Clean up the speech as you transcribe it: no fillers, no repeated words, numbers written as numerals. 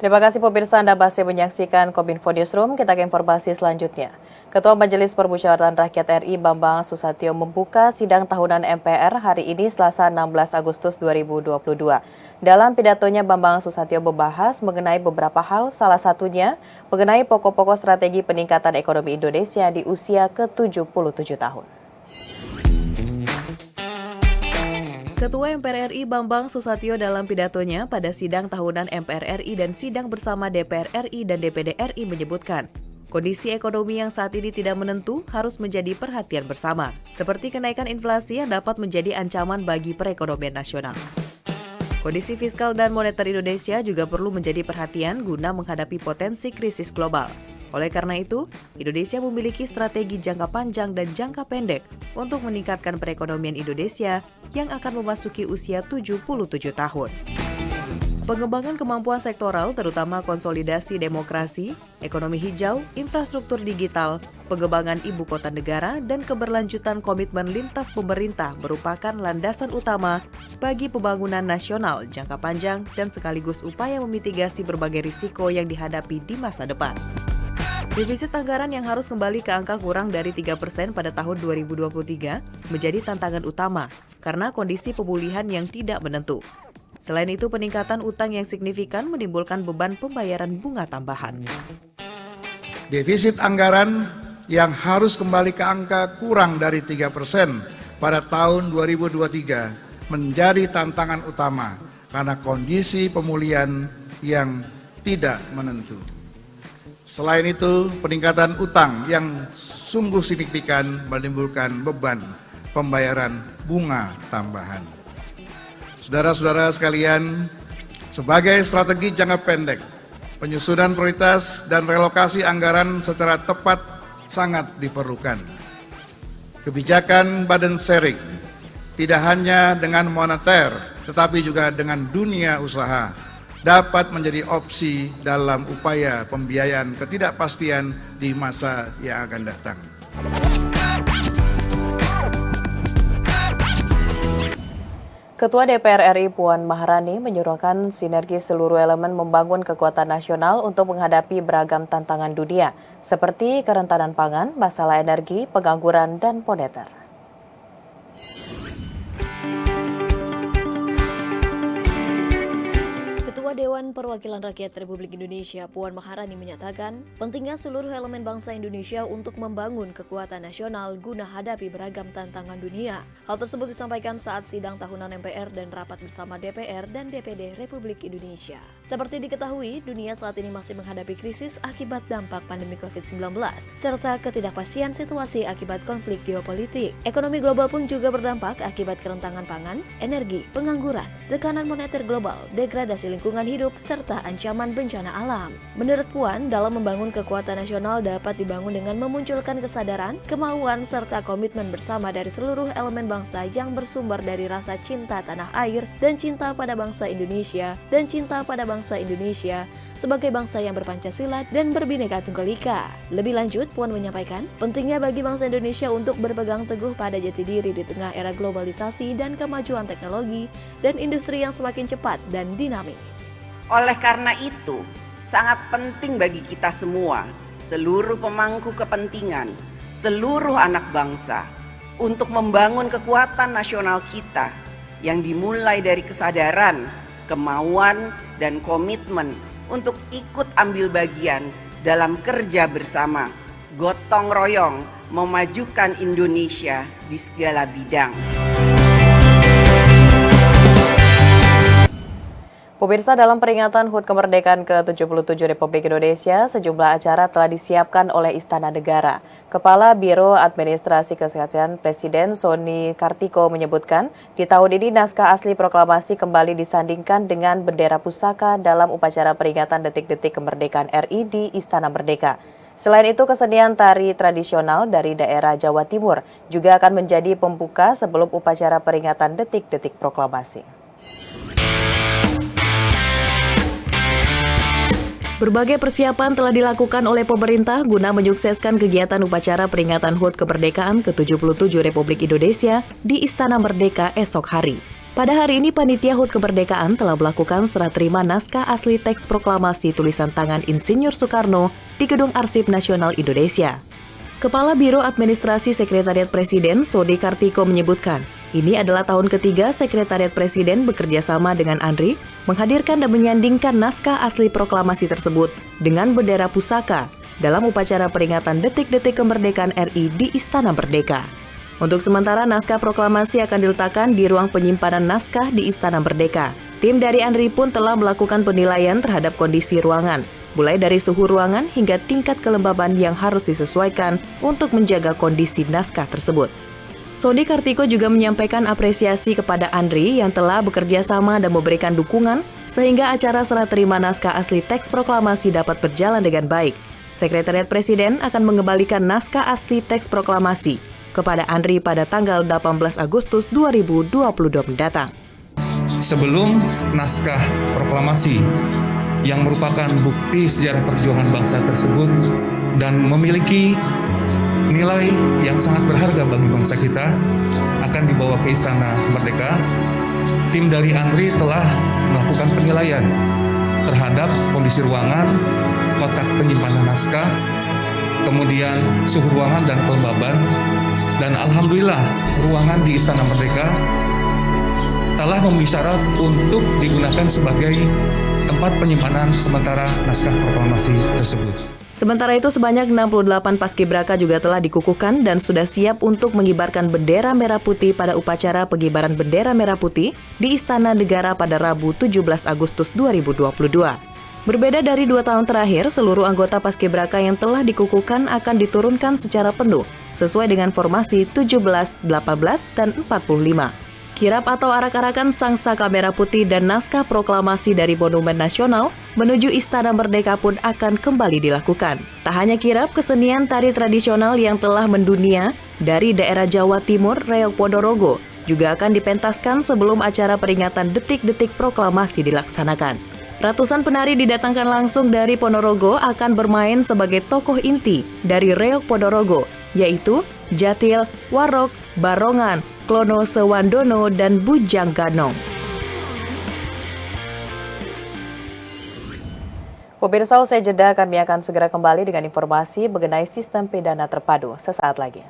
Terima kasih pemirsa, Anda masih menyaksikan Kominfo Newsroom. Kita ke informasi selanjutnya. Ketua Majelis Permusyawaratan Rakyat RI Bambang Susatyo membuka sidang tahunan MPR hari ini Selasa 16 Agustus 2022. Dalam pidatonya, Bambang Susatyo membahas mengenai beberapa hal, salah satunya mengenai pokok-pokok strategi peningkatan ekonomi Indonesia di usia ke-77 tahun. Ketua MPR RI Bambang Susatyo dalam pidatonya pada sidang tahunan MPR RI dan sidang bersama DPR RI dan DPD RI menyebutkan, kondisi ekonomi yang saat ini tidak menentu harus menjadi perhatian bersama, seperti kenaikan inflasi yang dapat menjadi ancaman bagi perekonomian nasional. Kondisi fiskal dan moneter Indonesia juga perlu menjadi perhatian guna menghadapi potensi krisis global. Oleh karena itu, Indonesia memiliki strategi jangka panjang dan jangka pendek untuk meningkatkan perekonomian Indonesia yang akan memasuki usia 77 tahun. Pengembangan kemampuan sektoral terutama konsolidasi demokrasi, ekonomi hijau, infrastruktur digital, pengembangan ibu kota negara, dan keberlanjutan komitmen lintas pemerintah merupakan landasan utama bagi pembangunan nasional jangka panjang dan sekaligus upaya memitigasi berbagai risiko yang dihadapi di masa depan. Defisit anggaran yang harus kembali ke angka kurang dari 3% pada tahun 2023 menjadi tantangan utama karena kondisi pemulihan yang tidak menentu. Selain itu, peningkatan utang yang signifikan menimbulkan beban pembayaran bunga tambahan. Defisit anggaran yang harus kembali ke angka kurang dari 3% pada tahun 2023 menjadi tantangan utama karena kondisi pemulihan yang tidak menentu. Selain itu, peningkatan utang yang sungguh signifikan menimbulkan beban pembayaran bunga tambahan. Saudara-saudara sekalian, sebagai strategi jangka pendek, penyusunan prioritas dan relokasi anggaran secara tepat sangat diperlukan. Kebijakan burden sharing tidak hanya dengan moneter, tetapi juga dengan dunia usaha dapat menjadi opsi dalam upaya pembiayaan ketidakpastian di masa yang akan datang. Ketua DPR RI Puan Maharani menyuruhkan sinergi seluruh elemen membangun kekuatan nasional untuk menghadapi beragam tantangan dunia, seperti kerentanan pangan, masalah energi, pengangguran, dan moneter. Ketua Dewan Perwakilan Rakyat Republik Indonesia Puan Maharani menyatakan pentingnya seluruh elemen bangsa Indonesia untuk membangun kekuatan nasional guna hadapi beragam tantangan dunia. Hal tersebut disampaikan saat sidang tahunan MPR dan rapat bersama DPR dan DPD Republik Indonesia. Seperti diketahui, dunia saat ini masih menghadapi krisis akibat dampak pandemi COVID-19 serta ketidakpastian situasi akibat konflik geopolitik. Ekonomi global pun juga berdampak akibat kerentanan pangan, energi, pengangguran, tekanan moneter global, degradasi lingkungan hidup, serta ancaman bencana alam. Menurut Puan, dalam membangun kekuatan nasional dapat dibangun dengan memunculkan kesadaran, kemauan, serta komitmen bersama dari seluruh elemen bangsa yang bersumber dari rasa cinta tanah air dan cinta pada bangsa Indonesia sebagai bangsa yang berpancasila dan berbineka tunggal ika. Lebih lanjut, Puan menyampaikan pentingnya bagi bangsa Indonesia untuk berpegang teguh pada jati diri di tengah era globalisasi dan kemajuan teknologi dan industri yang semakin cepat dan dinamis. Oleh karena itu, sangat penting bagi kita semua, seluruh pemangku kepentingan, seluruh anak bangsa, untuk membangun kekuatan nasional kita yang dimulai dari kesadaran, kemauan, dan komitmen untuk ikut ambil bagian dalam kerja bersama, gotong royong, memajukan Indonesia di segala bidang. Pemirsa, dalam peringatan HUT kemerdekaan ke-77 Republik Indonesia, sejumlah acara telah disiapkan oleh Istana Negara. Kepala Biro Administrasi Kesehatan Presiden Sony Kartiko menyebutkan, di tahun ini naskah asli proklamasi kembali disandingkan dengan bendera pusaka dalam upacara peringatan detik-detik kemerdekaan RI di Istana Merdeka. Selain itu, kesenian tari tradisional dari daerah Jawa Timur juga akan menjadi pembuka sebelum upacara peringatan detik-detik proklamasi. Berbagai persiapan telah dilakukan oleh pemerintah guna menyukseskan kegiatan upacara peringatan HUT kemerdekaan ke-77 Republik Indonesia di Istana Merdeka esok hari. Pada hari ini, Panitia HUT Kemerdekaan telah melakukan serah terima naskah asli teks proklamasi tulisan tangan Insinyur Soekarno di Gedung Arsip Nasional Indonesia. Kepala Biro Administrasi Sekretariat Presiden, Sodi Kartiko menyebutkan, ini adalah tahun ketiga Sekretariat Presiden bekerja sama dengan ANRI menghadirkan dan menyandingkan naskah asli proklamasi tersebut dengan bendera pusaka dalam upacara peringatan detik-detik kemerdekaan RI di Istana Merdeka. Untuk sementara, naskah proklamasi akan diletakkan di ruang penyimpanan naskah di Istana Merdeka. Tim dari ANRI pun telah melakukan penilaian terhadap kondisi ruangan, mulai dari suhu ruangan hingga tingkat kelembaban yang harus disesuaikan untuk menjaga kondisi naskah tersebut. Sodi Kartiko juga menyampaikan apresiasi kepada ANRI yang telah bekerja sama dan memberikan dukungan sehingga acara serah terima naskah asli teks proklamasi dapat berjalan dengan baik. Sekretariat Presiden akan mengembalikan naskah asli teks proklamasi kepada ANRI pada tanggal 18 Agustus 2022 mendatang. Sebelum naskah proklamasi yang merupakan bukti sejarah perjuangan bangsa tersebut dan memiliki nilai yang sangat berharga bagi bangsa kita akan dibawa ke Istana Merdeka, tim dari ANRI telah melakukan penilaian terhadap kondisi ruangan, kotak penyimpanan naskah, kemudian suhu ruangan dan kelembaban. Dan alhamdulillah ruangan di Istana Merdeka telah memenuhi syarat untuk digunakan sebagai tempat penyimpanan sementara naskah proklamasi tersebut. Sementara itu, sebanyak 68 paskibraka juga telah dikukuhkan dan sudah siap untuk mengibarkan bendera merah putih pada upacara pengibaran bendera merah putih di Istana Negara pada Rabu 17 Agustus 2022. Berbeda dari 2 tahun terakhir, seluruh anggota paskibraka yang telah dikukuhkan akan diturunkan secara penuh sesuai dengan formasi 17, 18, dan 45. Kirap atau arak-arakan sang saka merah putih dan naskah proklamasi dari Monumen Nasional menuju Istana Merdeka pun akan kembali dilakukan. Tak hanya kirap, kesenian tari tradisional yang telah mendunia dari daerah Jawa Timur, Reog Ponorogo, juga akan dipentaskan sebelum acara peringatan detik-detik proklamasi dilaksanakan. Ratusan penari didatangkan langsung dari Ponorogo akan bermain sebagai tokoh inti dari Reog Ponorogo, yaitu Jatil, Warok, Barongan, Klono Sewandono, dan Bujang Ganong. Pemirsa, usai jeda kami akan segera kembali dengan informasi mengenai sistem pidana terpadu sesaat lagi.